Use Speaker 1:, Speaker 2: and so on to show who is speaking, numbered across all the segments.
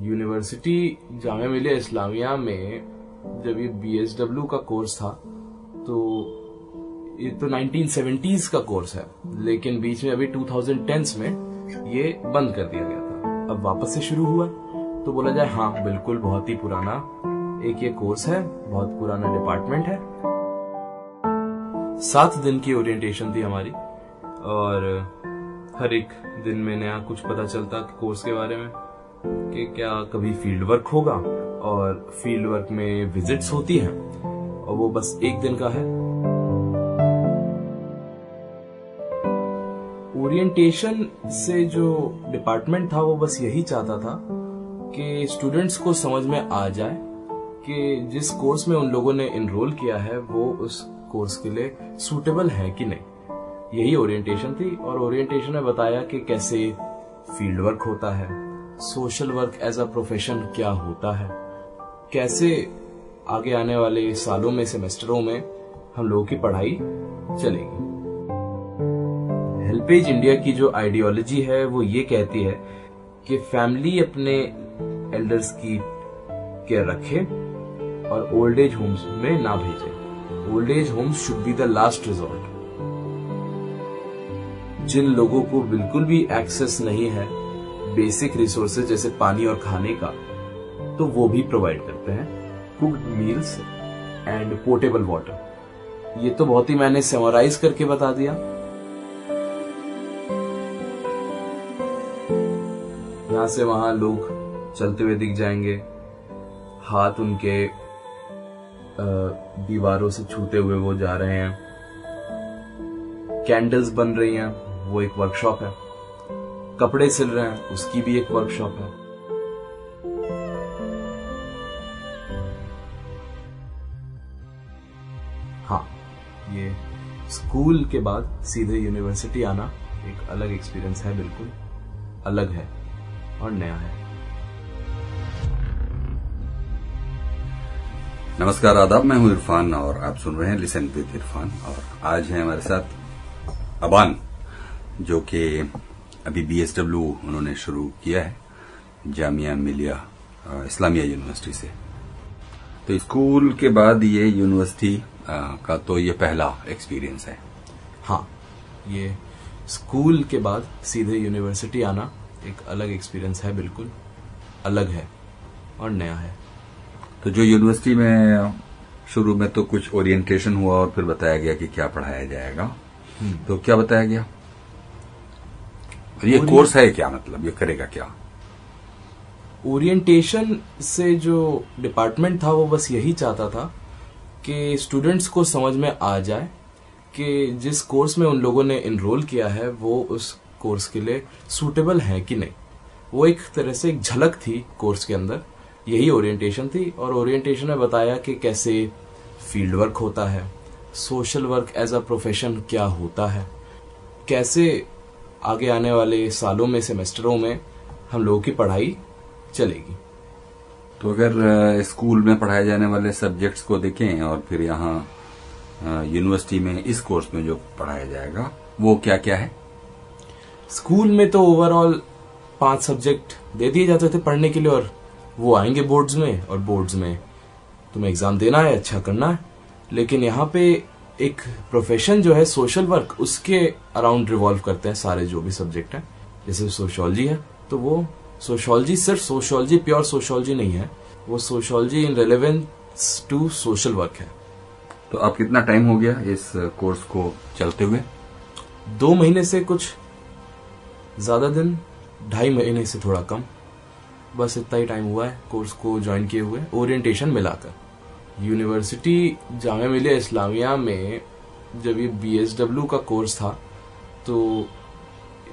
Speaker 1: University Jamia Millia Islamia में जब ये BSW का कोर्स था तो ये तो 1970s का कोर्स है, लेकिन बीच में अभी 2010s में ये बंद कर दिया गया था। अब वापस से शुरू हुआ तो बोला जाए हाँ बिल्कुल बहुत ही पुराना एक ये कोर्स है, बहुत पुराना डिपार्टमेंट है। 7 दिन की ओरिएंटेशन थी हमारी और हर एक दिन में नया कुछ पता चलता कोर्स के बारे में कि क्या कभी फील्ड वर्क होगा, और फील्ड वर्क में विजिट्स होती हैं और वो बस 1 दिन का है। ओरिएंटेशन से जो डिपार्टमेंट था वो बस यही चाहता था कि स्टूडेंट्स को समझ में आ जाए कि जिस कोर्स में उन लोगों ने एनरोल किया है वो उस कोर्स के लिए सूटेबल है कि नहीं। यही ओरिएंटेशन थी। और ओरिएंटेशन में बताया कि कैसे फील्ड वर्क होता है, social work as a profession क्या होता है, कैसे आगे आने वाले सालों में, सेमेस्टरों में हम लोगों की पढ़ाई चलेगी। हेल्पेज इंडिया की जो आइडियोलॉजी है वो ये कहती है कि फैमिली अपने एल्डर्स की केयर रखे और ओल्ड एज होम्स में ना भेजे। Old age homes should be the last resort. जिन लोगों को बिल्कुल भी एक्सेस नहीं है बेसिक रिसोर्सेज जैसे पानी और खाने का, तो वो भी प्रोवाइड करते हैं cooked meals and portable water. ये तो बहुत ही मैंने समराइज करके बता दिया। यहां से वहां लोग चलते हुए दिख जाएंगे, हाथ उनके दीवारों से छूते हुए वो जा रहे हैं। कैंडल्स बन रही हैं, वो एक वर्कशॉप है। कपड़े सिल रहे हैं, उसकी भी एक वर्कशॉप है। हाँ, ये स्कूल के बाद सीधे यूनिवर्सिटी आना एक अलग एक्सपीरियंस है, बिल्कुल अलग है और नया है।
Speaker 2: नमस्कार, आदाब। मैं हूं इरफान और आप सुन रहे हैं लिसन विद इरफान। और आज है हमारे साथ अबान, जो कि अभी BSW उन्होंने शुरू किया है जामिया मिलिया इस्लामिया यूनिवर्सिटी से। तो स्कूल के बाद ये यूनिवर्सिटी का तो ये पहला एक्सपीरियंस है।
Speaker 1: हाँ, ये स्कूल के बाद सीधे यूनिवर्सिटी आना एक अलग एक्सपीरियंस है, बिल्कुल अलग है और नया है।
Speaker 2: तो जो यूनिवर्सिटी में शुरू में तो कुछ ओरिएंटेशन हुआ और फिर बताया गया कि क्या पढ़ाया जाएगा, तो क्या बताया गया? ये कोर्स है क्या, मतलब ये करेगा क्या?
Speaker 1: ओरिएंटेशन से जो डिपार्टमेंट था वो बस यही चाहता था कि स्टूडेंट्स को समझ में आ जाए कि जिस कोर्स में उन लोगों ने एनरोल किया है वो उस कोर्स के लिए सूटेबल है कि नहीं। वो एक तरह से एक झलक थी कोर्स के अंदर। यही ओरिएंटेशन थी। और ओरिएंटेशन में बताया कि कैसे फील्ड वर्क होता है, social work as a profession क्या होता है, कैसे आगे आने वाले सालों में, सेमेस्टरों में हम लोगों की पढ़ाई चलेगी।
Speaker 2: तो अगर स्कूल में पढ़ाए जाने वाले सब्जेक्ट्स को देखें और फिर यहाँ यूनिवर्सिटी में इस कोर्स में जो पढ़ाया जाएगा वो क्या क्या है?
Speaker 1: स्कूल में तो ओवरऑल 5 सब्जेक्ट दे दिए जाते थे पढ़ने के लिए, और वो आएंगे बोर्ड्स में, और बोर्ड्स में तुम्हें एग्जाम देना है, अच्छा करना है। लेकिन यहाँ पे एक प्रोफेशन जो है सोशल वर्क, उसके अराउंड रिवॉल्व करते हैं सारे जो भी सब्जेक्ट हैं। जैसे सोशियोलॉजी है तो वो सोशियोलॉजी सिर्फ सोशियोलॉजी, प्योर सोशियोलॉजी नहीं है, वो sociology in relevance to social work है।
Speaker 2: तो अब कितना टाइम हो गया इस कोर्स को चलते हुए?
Speaker 1: 2 महीने से कुछ ज्यादा दिन, 2.5 महीने से थोड़ा कम, बस इतना ही टाइम हुआ है कोर्स को ज्वाइन किए हुए, ओरिएंटेशन मिलाकर। यूनिवर्सिटी जामिया मिलिया इस्लामिया में जब ये BSW का कोर्स था तो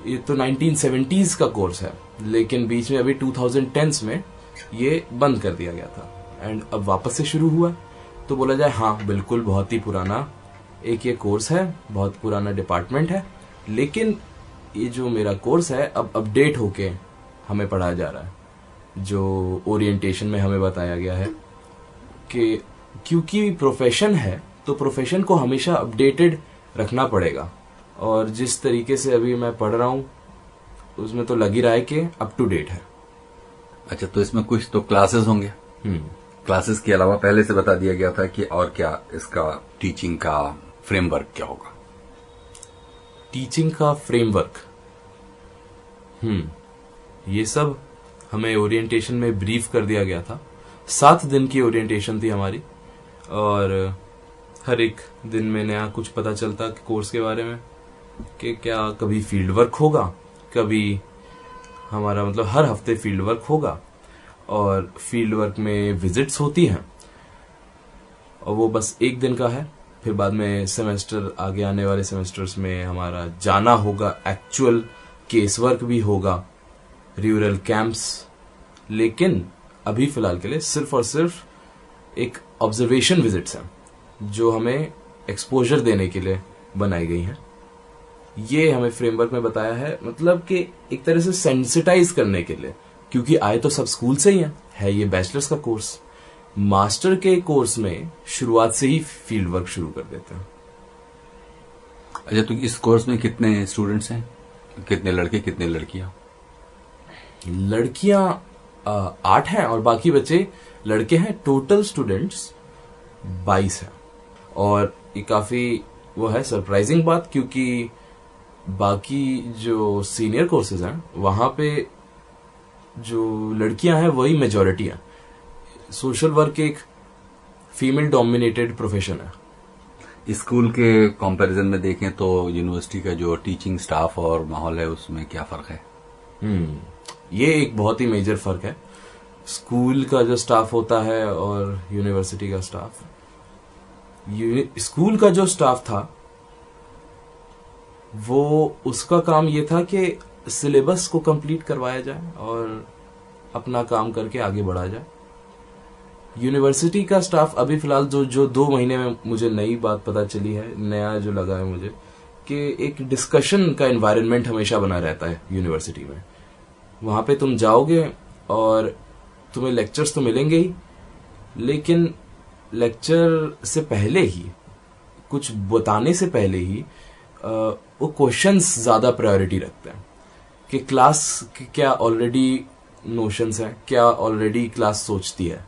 Speaker 1: ये तो 1970s का कोर्स है, लेकिन बीच में अभी 2010s में ये बंद कर दिया गया था। एंड अब वापस से शुरू हुआ तो बोला जाए हाँ बिल्कुल बहुत ही पुराना एक ये कोर्स है, बहुत पुराना डिपार्टमेंट है। लेकिन ये जो मेरा कोर्स है अब अपडेट होके हमें पढ़ाया जा रहा है। जो ओरिएंटेशन में हमें बताया गया है कि क्योंकि प्रोफेशन है तो प्रोफेशन को हमेशा अपडेटेड रखना पड़ेगा, और जिस तरीके से अभी मैं पढ़ रहा हूँ उसमें तो लग ही रहा है कि अप टू डेट है।
Speaker 2: अच्छा, तो इसमें कुछ तो क्लासेस होंगे। क्लासेस के अलावा पहले से बता दिया गया था कि और क्या इसका टीचिंग का फ्रेमवर्क क्या होगा।
Speaker 1: टीचिंग का फ्रेमवर्क, ये सब हमें ओरिएंटेशन में ब्रीफ कर दिया गया था। 7 दिन की ओरिएंटेशन थी हमारी, और हर एक दिन में नया कुछ पता चलता कोर्स के बारे में कि क्या कभी फील्ड वर्क होगा, कभी हमारा मतलब हर हफ्ते फील्ड वर्क होगा, और फील्ड वर्क में विजिट्स होती हैं, और वो बस 1 दिन का है। फिर बाद में सेमेस्टर, आगे आने वाले सेमेस्टर्स में हमारा जाना होगा, एक्चुअल केस वर्क भी होगा, रूरल कैंप्स। लेकिन अभी फिलहाल के लिए सिर्फ और सिर्फ एक ऑब्जर्वेशन विजिट्स हैं जो हमें एक्सपोजर देने के लिए बनाई गई हैं। ये हमें फ्रेमवर्क में बताया है, मतलब कि एक तरह से सेंसिटाइज करने के लिए, क्योंकि आए तो सब स्कूल से ही है ये बैचलर्स का कोर्स। मास्टर के कोर्स में शुरुआत से ही फील्ड वर्क शुरू कर देते हैं।
Speaker 2: अच्छा, तो इस कोर्स में कितने स्टूडेंट्स हैं, कितने लड़के कितने लड़कियां?
Speaker 1: लड़कियां 8 हैं और बाकी बच्चे लड़के हैं। टोटल स्टूडेंट्स 22 हैं। और ये काफी वो है सरप्राइजिंग बात, क्योंकि बाकी जो सीनियर कोर्सेज हैं वहां पे जो लड़कियां हैं वही मेजॉरिटी है। सोशल वर्क एक फीमेल डोमिनेटेड प्रोफेशन है।
Speaker 2: स्कूल के कंपैरिजन में देखें तो यूनिवर्सिटी का जो टीचिंग स्टाफ और माहौल है उसमें क्या फर्क है?
Speaker 1: ये एक बहुत ही मेजर फर्क है। स्कूल का जो स्टाफ होता है और यूनिवर्सिटी का स्टाफ। स्कूल का जो स्टाफ था वो उसका काम ये था कि सिलेबस को कंप्लीट करवाया जाए और अपना काम करके आगे बढ़ा जाए। यूनिवर्सिटी का स्टाफ अभी फिलहाल जो 2 महीने में मुझे नई बात पता चली है, नया जो लगा है मुझे, कि एक डिस्कशन का एनवायरनमेंट हमेशा बना रहता है यूनिवर्सिटी में। वहां पे तुम जाओगे और तुम्हें लेक्चर्स तो मिलेंगे ही, लेकिन लेक्चर से पहले ही, कुछ बताने से पहले ही वो क्वेश्चंस ज्यादा प्रायोरिटी रखते हैं कि क्लास क्या ऑलरेडी नोशंस हैं, क्या ऑलरेडी क्लास सोचती है।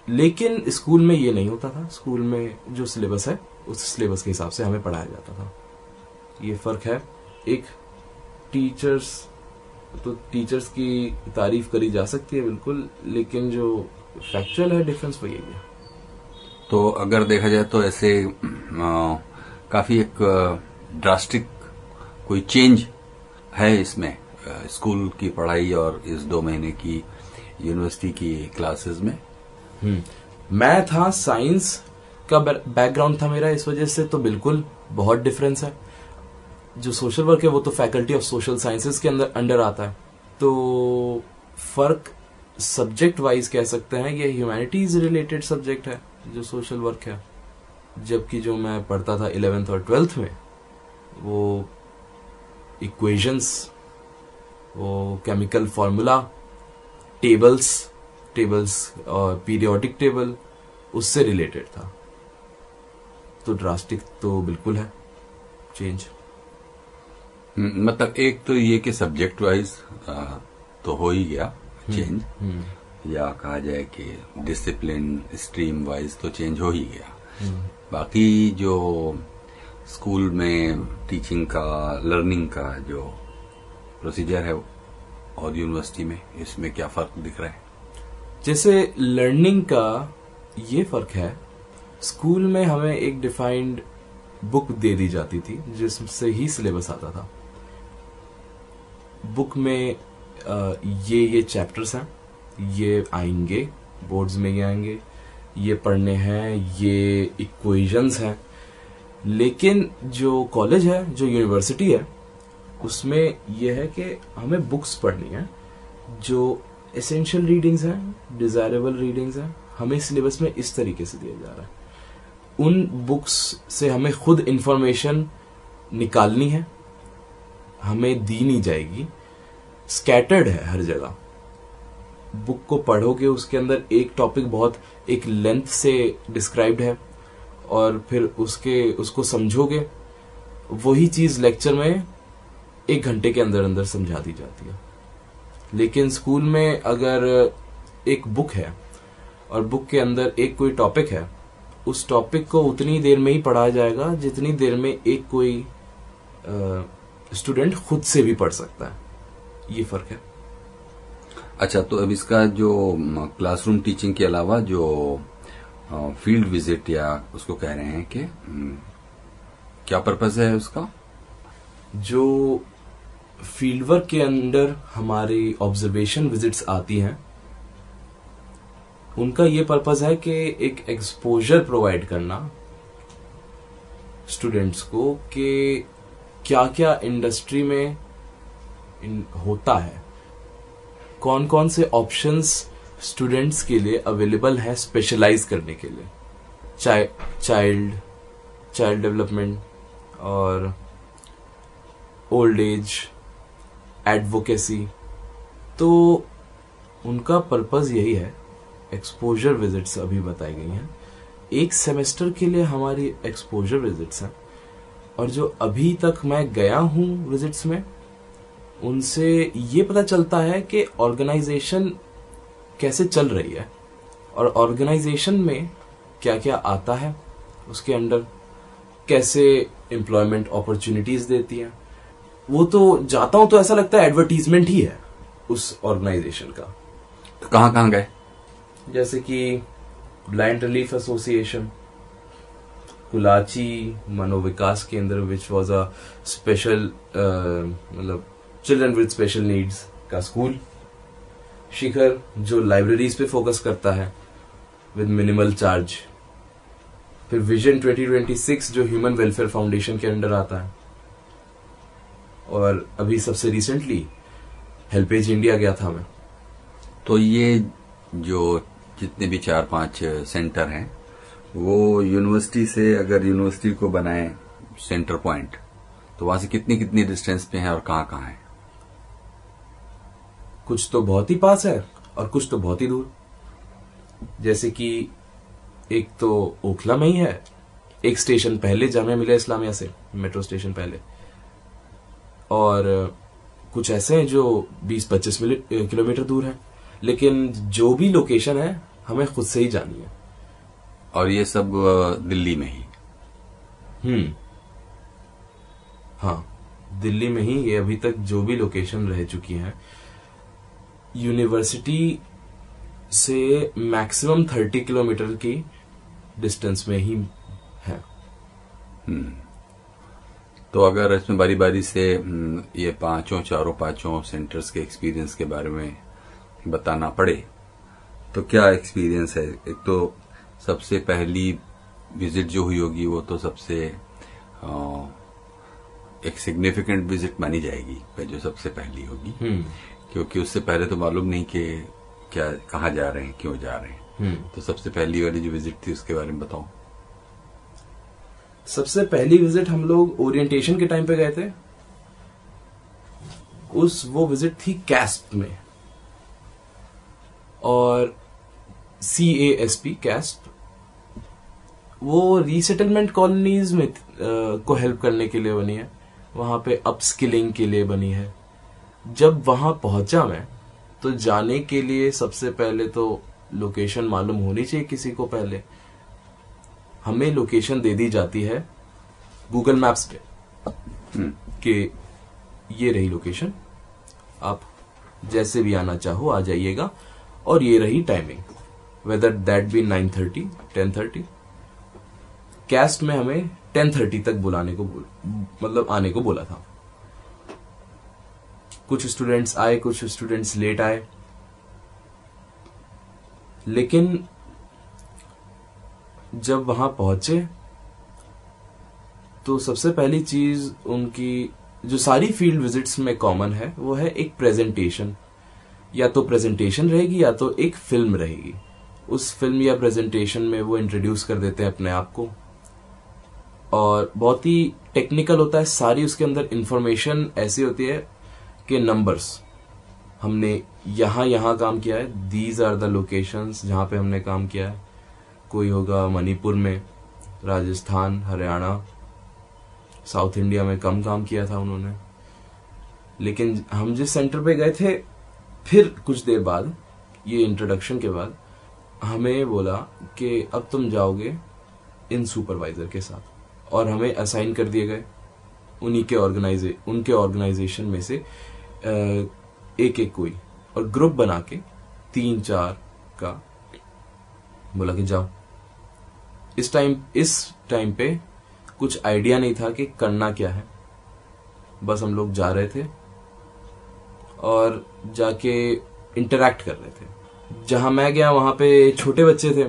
Speaker 1: लेकिन स्कूल में ये नहीं होता था। स्कूल में जो सिलेबस है उस सिलेबस के हिसाब से हमें पढ़ाया जाता था। ये फर्क है। एक टीचर्स की तारीफ करी जा सकती है बिल्कुल, लेकिन जो फैक्चुअल है डिफरेंस वो यही है।
Speaker 2: तो अगर देखा जाए तो ऐसे काफी एक ड्रास्टिक कोई चेंज है इसमें, स्कूल की पढ़ाई और इस 2 महीने की यूनिवर्सिटी की क्लासेस में।
Speaker 1: मैं था साइंस का बैकग्राउंड था मेरा, इस वजह से तो बिल्कुल बहुत डिफरेंस है। जो सोशल वर्क है वो तो फैकल्टी ऑफ सोशल साइंसेज के अंडर आता है, तो फर्क सब्जेक्ट वाइज कह सकते हैं। ये ह्यूमैनिटीज रिलेटेड सब्जेक्ट है जो सोशल वर्क है, जबकि जो मैं पढ़ता था 11th और 12th में वो इक्वेशंस, वो केमिकल फॉर्मूला, टेबल्स और पीरियोडिक टेबल, उससे रिलेटेड था। तो ड्रास्टिक तो बिल्कुल है चेंज।
Speaker 2: मतलब एक तो ये कि सब्जेक्ट वाइज तो हो ही गया चेंज, या कहा जाए कि डिसिप्लिन स्ट्रीम वाइज तो चेंज हो ही गया। बाकी जो स्कूल में टीचिंग का, लर्निंग का जो प्रोसीजर है और यूनिवर्सिटी में, इसमें क्या फर्क दिख रहा है?
Speaker 1: जैसे लर्निंग का ये फर्क है, स्कूल में हमें एक डिफाइंड बुक दे दी जाती थी जिससे ही सिलेबस आता था। बुक में ये चैप्टर्स हैं, ये आएंगे बोर्ड्स में, ये आएंगे, ये पढ़ने हैं, ये इक्वेशंस हैं। लेकिन जो कॉलेज है, जो यूनिवर्सिटी है, उसमें यह है कि हमें बुक्स पढ़नी है जो एसेंशियल रीडिंग्स हैं, डिजायरेबल रीडिंग्स हैं, हमें सिलेबस में इस तरीके से दिया जा रहा है। उन बुक्स से हमें खुद इंफॉर्मेशन निकालनी है, हमें दी नहीं जाएगी। स्कैटर्ड है हर जगह। बुक को पढ़ोगे, उसके अंदर एक टॉपिक बहुत एक लेंथ से डिस्क्राइब्ड है और फिर उसको समझोगे, वही चीज लेक्चर में 1 घंटे के अंदर अंदर समझा दी जाती है। लेकिन स्कूल में अगर एक बुक है और बुक के अंदर एक कोई टॉपिक है, उस टॉपिक को उतनी देर में ही पढ़ाया जाएगा जितनी देर में एक कोई स्टूडेंट खुद से भी पढ़ सकता है। ये फर्क है।
Speaker 2: अच्छा, तो अब इसका जो क्लासरूम टीचिंग के अलावा जो फील्ड विजिट या उसको कह रहे हैं कि क्या पर्पस है उसका?
Speaker 1: जो फील्ड वर्क के अंदर हमारी ऑब्जर्वेशन विजिट्स आती हैं, उनका ये पर्पस है कि एक एक्सपोजर प्रोवाइड करना स्टूडेंट्स को कि क्या क्या इंडस्ट्री में होता है, कौन कौन से ऑप्शंस स्टूडेंट्स के लिए अवेलेबल है स्पेशलाइज करने के लिए, चाइल्ड डेवलपमेंट और ओल्ड एज, एडवोकेसी। तो उनका पर्पस यही है। एक्सपोजर विजिट्स अभी बताई गई हैं, एक सेमेस्टर के लिए हमारी एक्सपोजर विजिट्स हैं। और जो अभी तक मैं गया हूं विजिट्स में, उनसे ये पता चलता है कि ऑर्गेनाइजेशन कैसे चल रही है और ऑर्गेनाइजेशन में क्या क्या आता है, उसके अंडर कैसे एम्प्लॉयमेंट अपॉर्चुनिटीज देती हैं। वो तो जाता हूं तो ऐसा लगता है एडवर्टीजमेंट ही है उस ऑर्गेनाइजेशन का।
Speaker 2: तो कहाँ कहाँ गए?
Speaker 1: जैसे कि ब्लाइंड रिलीफ एसोसिएशन, कुलाची मनोविकास केंद्र विच वॉज अ स्पेशल मतलब चिल्ड्रन विद स्पेशल नीड्स का स्कूल, शिखर जो लाइब्रेरीज पे फोकस करता है विद मिनिमल चार्ज, फिर विजन 2026 जो ह्यूमन वेलफेयर फाउंडेशन के अंडर आता है, और अभी सबसे रिसेंटली हेल्पेज इंडिया गया था मैं।
Speaker 2: तो ये जो जितने भी 4-5 सेंटर हैं, वो यूनिवर्सिटी से, अगर यूनिवर्सिटी को बनाए सेंटर पॉइंट, तो वहां से कितनी कितनी डिस्टेंस पे है और कहाँ कहाँ है?
Speaker 1: कुछ तो बहुत ही पास है और कुछ तो बहुत ही दूर। जैसे कि एक तो ओखला में ही है, एक स्टेशन पहले जामिया मिलिया इस्लामिया से, मेट्रो स्टेशन पहले, और कुछ ऐसे हैं जो 20-25 किलोमीटर दूर है। लेकिन जो भी लोकेशन है हमें खुद से ही जानी है।
Speaker 2: और ये सब दिल्ली में ही?
Speaker 1: हाँ, दिल्ली में ही ये अभी तक जो भी लोकेशन रह चुकी हैं। यूनिवर्सिटी से मैक्सिमम 30 किलोमीटर की डिस्टेंस में ही है।
Speaker 2: तो अगर इसमें बारी बारी से ये चारों पांचों सेंटर्स के एक्सपीरियंस के बारे में बताना पड़े, तो क्या एक्सपीरियंस है? एक तो सबसे पहली विजिट जो हुई होगी वो तो सबसे एक सिग्निफिकेंट विजिट मानी जाएगी, जो सबसे पहली होगी, क्योंकि उससे पहले तो मालूम नहीं कि क्या कहाँ जा रहे हैं, क्यों जा रहे हैं। तो सबसे पहली वाली जो विजिट थी उसके बारे में बताओ।
Speaker 1: सबसे पहली विजिट हम लोग ओरिएंटेशन के टाइम पे गए थे। वो विजिट थी कैस्प में, और CASP कैस्प वो रीसेटलमेंट कॉलोनीज में को हेल्प करने के लिए बनी है, वहां पे अपस्किलिंग के लिए बनी है। जब वहां पहुंचा मैं, तो जाने के लिए सबसे पहले तो लोकेशन मालूम होनी चाहिए किसी को। पहले हमें लोकेशन दे दी जाती है गूगल मैप्स पे कि ये रही लोकेशन, आप जैसे भी आना चाहो आ जाइएगा, और ये रही टाइमिंग, वेदर दैट बी 9:30 10:30। कैस्ट में हमें 10:30 तक बुलाने को मतलब आने को बोला था। कुछ स्टूडेंट्स आए, कुछ स्टूडेंट्स लेट आए, लेकिन जब वहां पहुंचे तो सबसे पहली चीज उनकी जो सारी फील्ड विजिट्स में कॉमन है वो है एक प्रेजेंटेशन। या तो प्रेजेंटेशन रहेगी या तो एक फिल्म रहेगी। उस फिल्म या प्रेजेंटेशन में वो इंट्रोड्यूस कर देते हैं अपने आप को, और बहुत ही टेक्निकल होता है। सारी उसके अंदर इंफॉर्मेशन ऐसी होती है कि नंबर्स, हमने यहां काम किया है, दीज आर द लोकेशंस जहां पे हमने काम किया है। कोई होगा मणिपुर में, राजस्थान, हरियाणा, साउथ इंडिया में कम काम किया था उन्होंने। लेकिन हम जिस सेंटर पे गए थे फिर कुछ देर बाद, ये इंट्रोडक्शन के बाद, हमें बोला कि अब तुम जाओगे इन सुपरवाइजर के साथ, और हमें असाइन कर दिए गए उनके ऑर्गेनाइजेशन में से एक एक कोई, और ग्रुप बना के 3-4 का बोला कि जाओ। इस टाइम पे कुछ आइडिया नहीं था कि करना क्या है, बस हम लोग जा रहे थे और जाके इंटरैक्ट कर रहे थे। जहां मैं गया वहां पे छोटे बच्चे थे,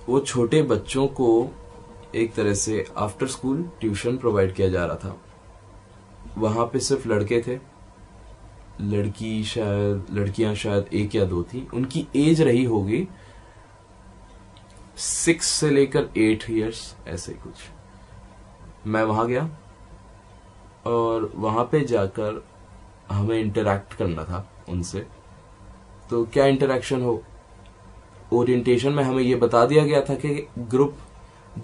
Speaker 1: वो छोटे बच्चों को एक तरह से आफ्टर स्कूल ट्यूशन प्रोवाइड किया जा रहा था। वहां पे सिर्फ लड़के थे, लड़कियां शायद 1 या 2 थी। उनकी एज रही होगी 6 से लेकर 8 इयर्स, ऐसे कुछ। मैं वहां गया और वहां पे जाकर हमें इंटरैक्ट करना था उनसे। तो क्या इंटरैक्शन हो, ओरिएंटेशन में हमें यह बता दिया गया था कि ग्रुप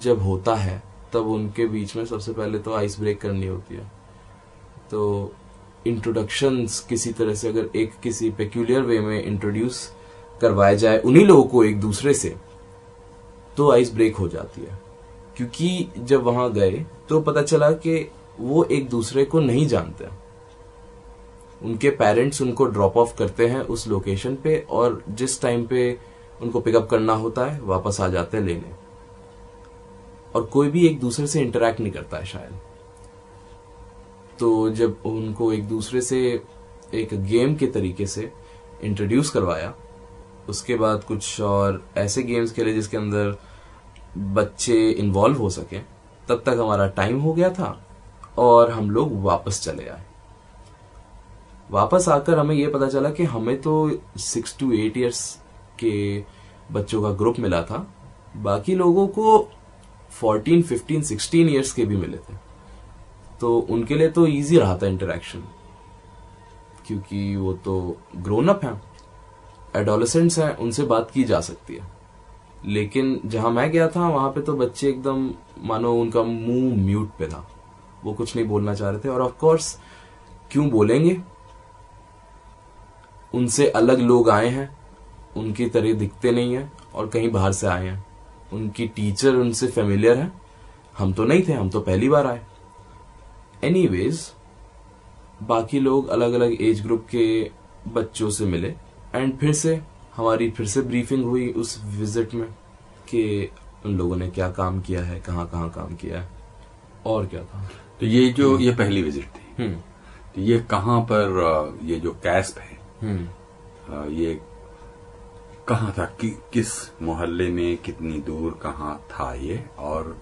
Speaker 1: जब होता है तब उनके बीच में सबसे पहले तो आइस ब्रेक करनी होती है। तो इंट्रोडक्शंस किसी तरह से अगर किसी पेक्यूलियर वे में इंट्रोड्यूस करवाया जाए उन्हीं लोगों को एक दूसरे से, तो आइस ब्रेक हो जाती है। क्योंकि जब वहां गए तो पता चला कि वो एक दूसरे को नहीं जानते। उनके पेरेंट्स उनको ड्रॉप ऑफ करते हैं उस लोकेशन पे, और जिस टाइम पे उनको पिकअप करना होता है वापस आ जाते हैं लेने, और कोई भी एक दूसरे से इंटरैक्ट नहीं करता है शायद। तो जब उनको एक दूसरे से एक गेम के तरीके से इंट्रोड्यूस करवाया, उसके बाद कुछ और ऐसे गेम्स खेले जिसके अंदर बच्चे इन्वॉल्व हो सके, तब तक हमारा टाइम हो गया था और हम लोग वापस चले आए। वापस आकर हमें यह पता चला कि हमें तो 6 to 8 इयर्स के बच्चों का ग्रुप मिला था, बाकी लोगों को 14, 15, 16 इयर्स के भी मिले थे। तो उनके लिए तो इजी रहा था इंटरैक्शन, क्योंकि वो तो ग्रोन अप हैं, एडोलेसेंट्स हैं, उनसे बात की जा सकती है। लेकिन जहां मैं गया था वहां पे तो बच्चे एकदम मानो उनका मुंह म्यूट पे था, वो कुछ नहीं बोलना चाह रहे थे। और ऑफ कोर्स क्यों बोलेंगे, उनसे अलग लोग आए हैं, उनकी तरह दिखते नहीं है और कहीं बाहर से आए हैं। उनकी टीचर उनसे फेमिलियर है, हम तो नहीं थे, हम तो पहली बार आए। एनीवेज, बाकी लोग अलग अलग एज ग्रुप के बच्चों से मिले, एंड हमारी फिर से ब्रीफिंग हुई उस विजिट में कि उन लोगों ने क्या काम किया है, कहाँ कहाँ काम किया है और क्या था।
Speaker 2: तो ये पहली विजिट थी, तो ये कहाँ पर, ये जो कैस्प है ये कहाँ था, किस मोहल्ले में, कितनी दूर कहाँ था ये? और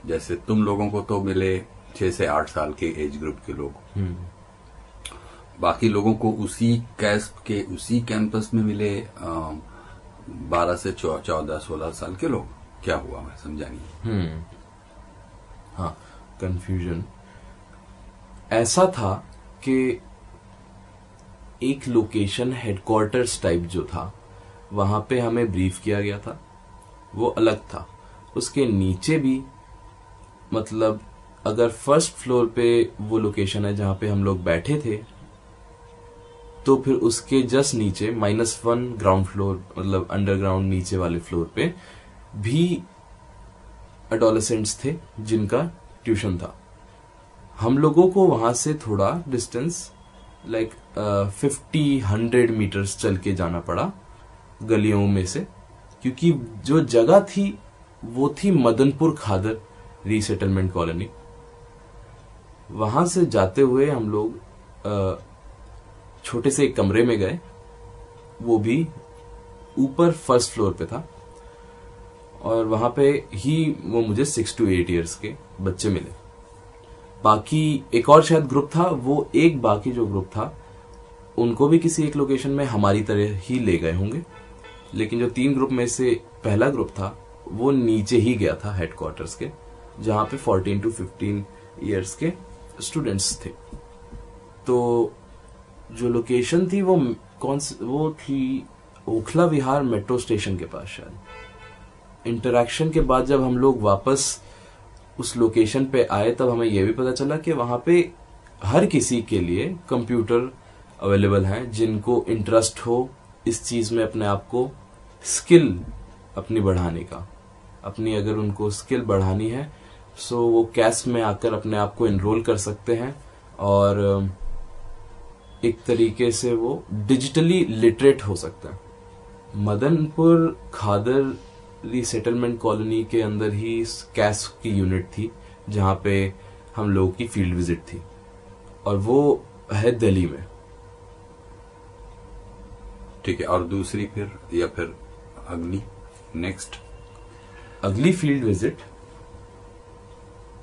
Speaker 2: जैसे तुम लोगों को तो मिले 6 से 8 साल के एज ग्रुप के लोग, बाकी लोगों को उसी कैस्प के उसी कैंपस में मिले 12 से 14, 16 साल के लोग? क्या हुआ, मैं समझा नहीं।
Speaker 1: हाँ, कंफ्यूजन ऐसा था कि एक लोकेशन हेडक्वार्टर्स टाइप जो था वहां पे हमें ब्रीफ किया गया था, वो अलग था। उसके नीचे भी, मतलब अगर फर्स्ट फ्लोर पे वो लोकेशन है जहां पे हम लोग बैठे थे, तो फिर उसके जस्ट नीचे -1 ग्राउंड फ्लोर, मतलब अंडरग्राउंड नीचे वाले फ्लोर पे भी एडोलेसेंट्स थे जिनका ट्यूशन था। हम लोगों को वहां से थोड़ा डिस्टेंस लाइक 50-100 मीटर्स चल के जाना पड़ा गलियों में से, क्योंकि जो जगह थी वो थी मदनपुर खादर रीसेटलमेंट कॉलोनी। वहां से जाते हुए हम लोग छोटे से एक कमरे में गए, वो भी ऊपर फर्स्ट फ्लोर पे था, और वहां पे ही वो मुझे 6 to 8 इयर्स के बच्चे मिले। बाकी एक और शायद ग्रुप था, वो एक बाकी जो ग्रुप था उनको भी किसी एक लोकेशन में हमारी तरह ही ले गए होंगे, लेकिन जो 3 ग्रुप में से पहला ग्रुप था वो नीचे ही गया था हेडक्वार्टर्स के, जहां पे 14 to 15 इयर्स के स्टूडेंट्स थे। तो जो लोकेशन थी वो थी ओखला विहार मेट्रो स्टेशन के पास शायद। इंटरैक्शन के बाद जब हम लोग वापस उस लोकेशन पे आए, तब हमें यह भी पता चला कि वहां पे हर किसी के लिए कंप्यूटर अवेलेबल हैं जिनको इंटरेस्ट हो इस चीज में अपने आप को स्किल अपनी बढ़ाने का, अपनी अगर उनको स्किल बढ़ानी है सो वो कैस्ट में आकर अपने आप को एनरोल कर सकते हैं और एक तरीके से वो डिजिटली लिटरेट हो सकता है। मदनपुर खादर रीसेटलमेंट कॉलोनी के अंदर ही कैस्ट की यूनिट थी जहां पे हम लोगों की फील्ड विजिट थी और वो है दिल्ली में।
Speaker 2: ठीक है, और दूसरी फिर या फिर अगली नेक्स्ट
Speaker 1: अगली फील्ड विजिट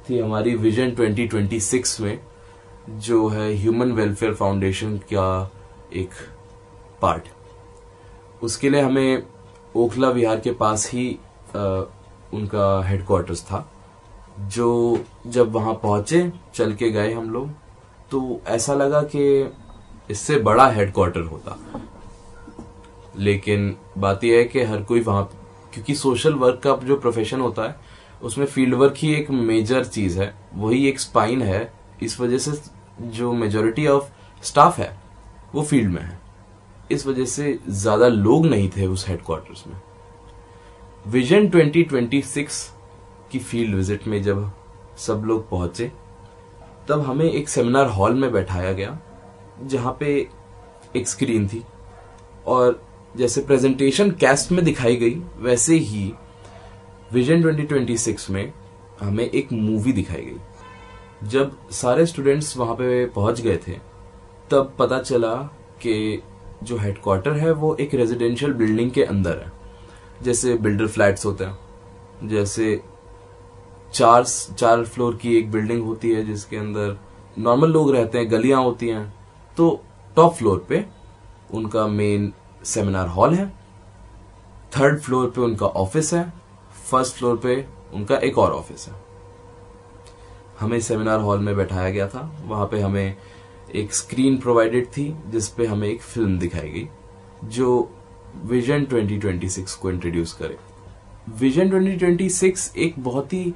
Speaker 1: थी हमारी विजन 2026 में, जो है ह्यूमन वेलफेयर फाउंडेशन का एक पार्ट। उसके लिए हमें ओखला विहार के पास ही उनका हेडक्वार्टर्स था। जो जब वहां पहुंचे, चल के गए हम लोग, तो ऐसा लगा कि इससे बड़ा हेडक्वार्टर होता, लेकिन बात यह है कि हर कोई वहां, क्योंकि सोशल वर्क का जो प्रोफेशन होता है उसमें फील्ड वर्क ही एक मेजर चीज है, वही एक स्पाइन है। इस वजह से जो मेजोरिटी ऑफ स्टाफ है वो फील्ड में है, इस वजह से ज्यादा लोग नहीं थे उस हेडक्वार्टर्स में। विजन 2026 की फील्ड विजिट में जब सब लोग पहुंचे तब हमें एक सेमिनार हॉल में बैठाया गया जहां पे एक स्क्रीन थी और जैसे प्रेजेंटेशन कैस्ट में दिखाई गई वैसे ही विजन 2026 में हमें एक मूवी दिखाई गई। जब सारे स्टूडेंट्स वहां पे पहुंच गए थे तब पता चला कि जो हेडक्वार्टर है वो एक रेजिडेंशियल बिल्डिंग के अंदर है। जैसे बिल्डर फ्लैट्स होते हैं, जैसे चार फ्लोर की एक बिल्डिंग होती है जिसके अंदर नॉर्मल लोग रहते हैं, गलियां होती हैं, तो टॉप फ्लोर पे उनका मेन सेमिनार हॉल है, थर्ड फ्लोर पे उनका ऑफिस है, फर्स्ट फ्लोर पे उनका एक और ऑफिस है। हमें सेमिनार हॉल में बैठाया गया था, वहां पे हमें एक स्क्रीन प्रोवाइडेड थी जिसपे हमें एक फिल्म दिखाई गई जो विजन 2026 को इंट्रोड्यूस करे। विजन 2026 एक बहुत ही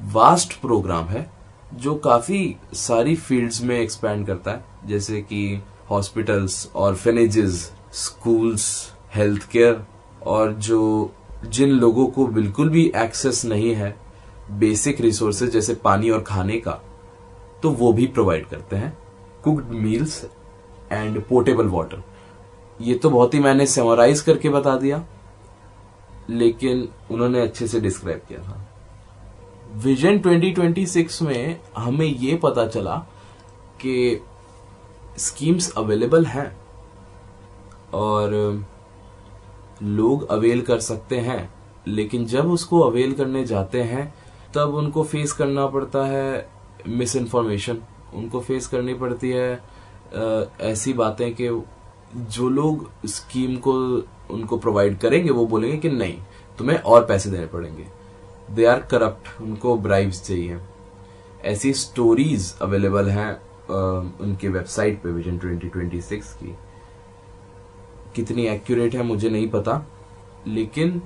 Speaker 1: वास्ट प्रोग्राम है जो काफी सारी फील्ड्स में एक्सपैंड करता है, जैसे कि हॉस्पिटल्स, ऑर्फेनेजेस, स्कूल्स, हेल्थ केयर, और जो जिन लोगों को बिल्कुल भी एक्सेस नहीं है बेसिक रिसोर्सेज जैसे पानी और खाने का, तो वो भी प्रोवाइड करते हैं। Cooked meals and portable water. ये तो बहुत ही मैंने समराइज करके बता दिया, लेकिन उन्होंने अच्छे से डिस्क्राइब किया था। विजन 2026 में हमें ये पता चला कि स्कीम्स अवेलेबल हैं और लोग अवेल कर सकते हैं, लेकिन जब उसको अवेल करने जाते हैं तब उनको फेस करना पड़ता है मिस इन्फॉर्मेशन, उनको फेस करनी पड़ती है ऐसी बातें कि जो लोग स्कीम को उनको प्रोवाइड करेंगे वो बोलेंगे कि नहीं, तुम्हें और पैसे देने पड़ेंगे, दे आर करप्ट, उनको ब्राइब्स चाहिए। ऐसी स्टोरीज अवेलेबल हैं उनकी वेबसाइट पे विजन 2026 की। कितनी एक्यूरेट है मुझे नहीं पता, लेकिन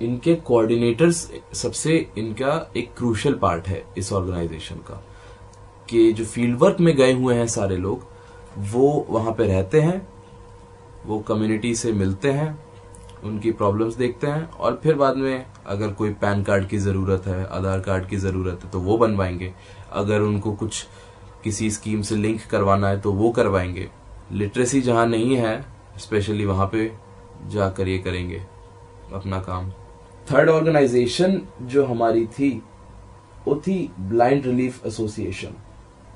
Speaker 1: इनके कोऑर्डिनेटर्स सबसे इनका एक क्रूशियल पार्ट है इस ऑर्गेनाइजेशन का, कि जो फील्ड वर्क में गए हुए हैं सारे लोग वो वहां पे रहते हैं, वो कम्युनिटी से मिलते हैं, उनकी प्रॉब्लम्स देखते हैं और फिर बाद में अगर कोई पैन कार्ड की जरूरत है, आधार कार्ड की जरूरत है तो वो बनवाएंगे, अगर उनको कुछ किसी स्कीम से लिंक करवाना है तो वो करवाएंगे। लिटरेसी जहां नहीं है स्पेशली वहां पे जाकर ये करेंगे अपना काम। थर्ड ऑर्गेनाइजेशन जो हमारी थी वो थी ब्लाइंड रिलीफ एसोसिएशन।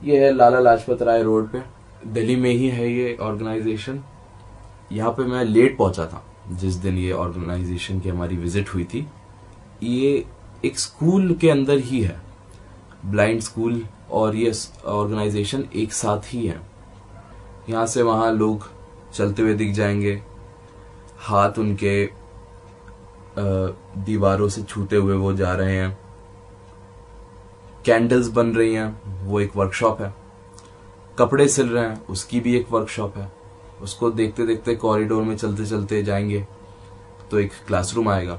Speaker 1: ये है लाला लाजपत राय रोड पे, दिल्ली में ही है ये ऑर्गेनाइजेशन। यहाँ पे मैं लेट पहुंचा था जिस दिन ये ऑर्गेनाइजेशन की हमारी विजिट हुई थी। ये एक स्कूल के अंदर ही है, ब्लाइंड स्कूल, और ये ऑर्गेनाइजेशन एक साथ ही है। यहाँ से वहां लोग चलते हुए दिख जाएंगे, हाथ उनके दीवारों से छूते हुए वो जा रहे हैं। कैंडल्स बन रही हैं, वो एक वर्कशॉप है। कपड़े सिल रहे हैं, उसकी भी एक वर्कशॉप है। उसको देखते देखते कॉरिडोर में चलते चलते जाएंगे तो एक क्लासरूम आएगा,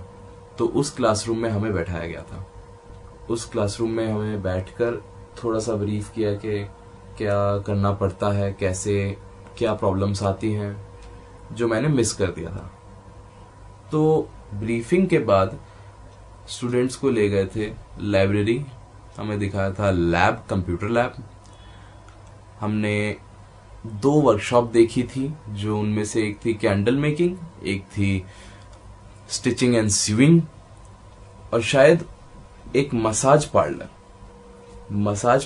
Speaker 1: तो उस क्लासरूम में हमें बैठाया गया था। उस क्लासरूम में हमें बैठकर थोड़ा सा ब्रीफ किया कि क्या करना पड़ता है, कैसे क्या प्रॉब्लम्स आती हैं जो मैंने मिस कर दिया था। तो ब्रीफिंग के बाद स्टूडेंट्स को ले गए थे लाइब्रेरी, हमें दिखाया था लैब, कंप्यूटर लैब। हमने 2 वर्कशॉप देखी थी, जो उनमें से एक थी कैंडल मेकिंग, एक थी स्टिचिंग एंड सीविंग, और शायद एक मसाज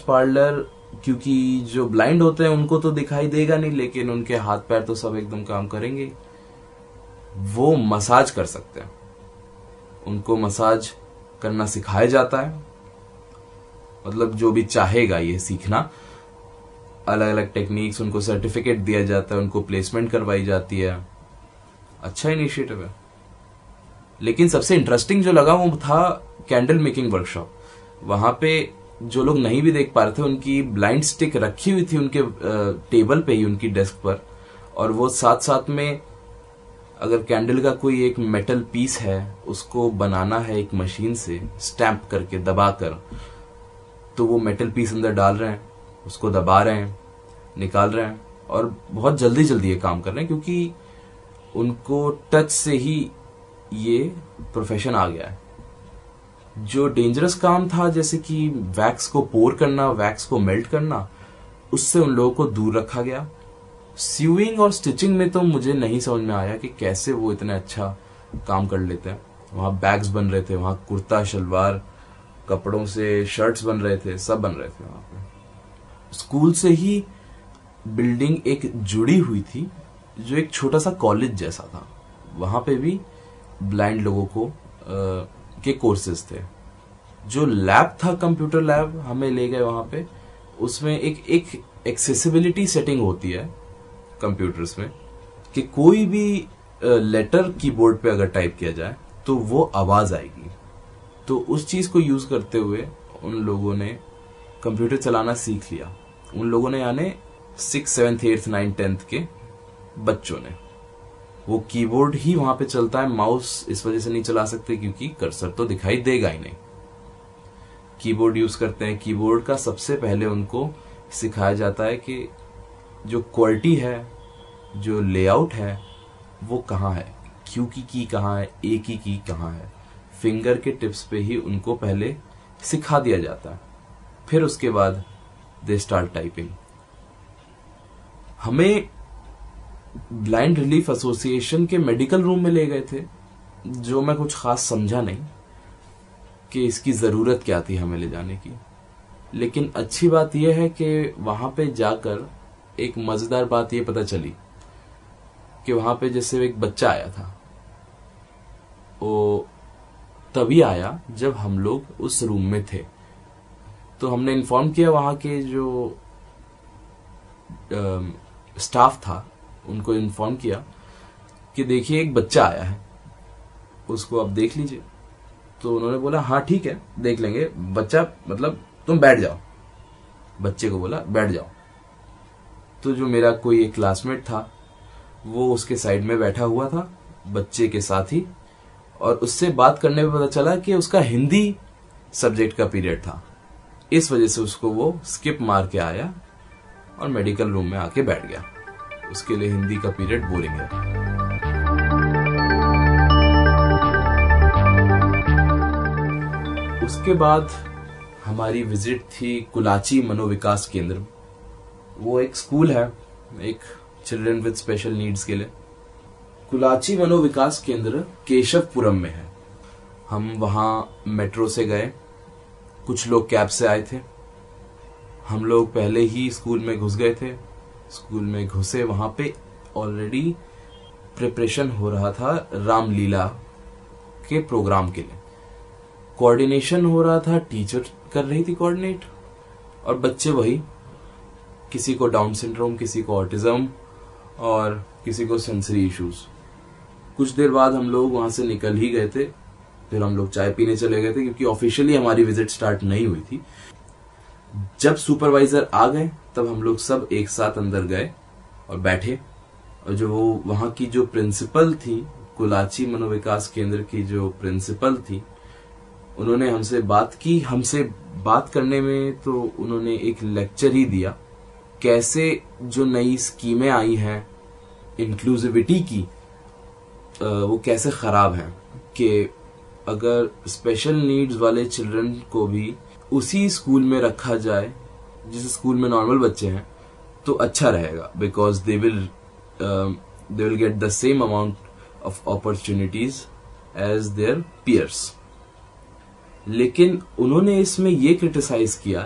Speaker 1: पार्लर। क्योंकि जो ब्लाइंड होते हैं उनको तो दिखाई देगा नहीं, लेकिन उनके हाथ पैर तो सब एकदम काम करेंगे, वो मसाज कर सकते हैं। उनको मसाज करना सिखाया जाता है, मतलब जो भी चाहेगा ये सीखना, अलग अलग टेक्निक्स, उनको सर्टिफिकेट दिया जाता है, उनको प्लेसमेंट करवाई जाती है। अच्छा इनिशिएटिव है। लेकिन सबसे इंटरेस्टिंग जो लगा वो था कैंडल मेकिंग वर्कशॉप। वहां पे जो लोग नहीं भी देख पा रहे थे, उनकी ब्लाइंड स्टिक रखी हुई थी उनके टेबल पे ही, उनकी डेस्क पर, और वो साथ साथ में अगर कैंडल का कोई एक मेटल पीस है उसको बनाना है एक मशीन से स्टैंप करके दबाकर, तो वो मेटल पीस अंदर डाल रहे हैं, उसको दबा रहे हैं, निकाल रहे हैं, और बहुत जल्दी जल्दी ये काम कर रहे हैं, क्योंकि उनको टच से ही ये प्रोफेशन आ गया है। जो डेंजरस काम था, जैसे कि वैक्स को पोर करना, वैक्स को मेल्ट करना, उससे उन लोगों को दूर रखा गया। सीविंग और स्टिचिंग में तो मुझे नहीं समझ में आया कि कैसे वो इतना अच्छा काम कर लेते हैं। वहां बैग्स बन रहे थे, वहां कुर्ता शलवार, कपड़ों से शर्ट्स बन रहे थे, सब बन रहे थे वहां पे। स्कूल से ही बिल्डिंग एक जुड़ी हुई थी, जो एक छोटा सा कॉलेज जैसा था। वहां पे भी ब्लाइंड लोगों को के कोर्सेज थे। जो लैब था, कंप्यूटर लैब, हमें ले गए वहां पे। उसमें एक एक्सेसिबिलिटी सेटिंग होती है कंप्यूटर्स में, कि कोई भी लेटर कीबोर्ड पे अगर टाइप किया जाए तो वो आवाज आएगी। तो उस चीज को यूज करते हुए उन लोगों ने कंप्यूटर चलाना सीख लिया। उन लोगों ने, यानी 6th 7th 8th 9th 10th के बच्चों ने। वो कीबोर्ड ही वहां पे चलता है, माउस इस वजह से नहीं चला सकते क्योंकि कर्सर तो दिखाई देगा ही नहीं। कीबोर्ड यूज करते हैं। कीबोर्ड का सबसे पहले उनको सिखाया जाता है कि जो क्वालिटी है, जो लेआउट है, वो कहाँ है, क्यू की कहाँ है, ए की कहाँ है। फिंगर के टिप्स पे ही उनको पहले सिखा दिया जाता है, फिर उसके बाद दे स्टार्ट टाइपिंग। हमें ब्लाइंड रिलीफ एसोसिएशन के मेडिकल रूम में ले गए थे, जो मैं कुछ खास समझा नहीं कि इसकी जरूरत क्या थी हमें ले जाने की। लेकिन अच्छी बात यह है कि वहां पे जाकर एक मजेदार बात यह पता चली कि वहां पे जैसे एक बच्चा आया था, वो तभी आया जब हम लोग उस रूम में थे। तो हमने इन्फॉर्म किया वहां के जो स्टाफ था, उनको इन्फॉर्म किया कि देखिए एक बच्चा आया है, उसको आप देख लीजिए। तो उन्होंने बोला हाँ ठीक है, देख लेंगे। बच्चा मतलब तुम बैठ जाओ, बच्चे को बोला बैठ जाओ। तो जो मेरा कोई एक क्लासमेट था वो उसके साइड में बैठा हुआ था बच्चे के साथ ही, और उससे बात करने में पता चला कि उसका हिंदी सब्जेक्ट का पीरियड था। इस वजह से उसको वो स्किप मार के आया और मेडिकल रूम में आके बैठ गया। उसके लिए हिंदी का पीरियड बोरिंग है। उसके बाद हमारी विजिट थी कुलाची मनोविकास केंद्र। वो एक स्कूल है, एक चिल्ड्रन विद स्पेशल नीड्स के लिए। कुलाची मनोविकास केंद्र केशवपुरम में है। हम वहां मेट्रो से गए, कुछ लोग कैब से आए थे। हम लोग पहले ही स्कूल में घुस गए थे। स्कूल में घुसे, वहां पे ऑलरेडी प्रिपरेशन हो रहा था रामलीला के प्रोग्राम के लिए। कोऑर्डिनेशन हो रहा था, टीचर कर रही थी कोऑर्डिनेट, और बच्चे वही, किसी को डाउन सिंड्रोम, किसी को ऑटिज्म और किसी को सेंसरी इश्यूज। कुछ देर बाद हम लोग वहां से निकल ही गए थे। फिर हम लोग चाय पीने चले गए थे क्योंकि ऑफिशियली हमारी विजिट स्टार्ट नहीं हुई थी। जब सुपरवाइजर आ गए तब हम लोग सब एक साथ अंदर गए और बैठे, और जो वहां की जो प्रिंसिपल थी, कुलाची मनोविकास केंद्र की जो प्रिंसिपल थी, उन्होंने हमसे बात की। हमसे बात करने में तो उन्होंने एक लेक्चर ही दिया कैसे जो नई स्कीमें आई हैं इंक्लूसिविटी की, वो कैसे खराब हैं, कि अगर स्पेशल नीड्स वाले चिल्ड्रन को भी उसी स्कूल में रखा जाए जिस स्कूल में नॉर्मल बच्चे हैं तो अच्छा रहेगा, because they will get the same amount of opportunities as their peers. लेकिन उन्होंने इसमें ये क्रिटिसाइज किया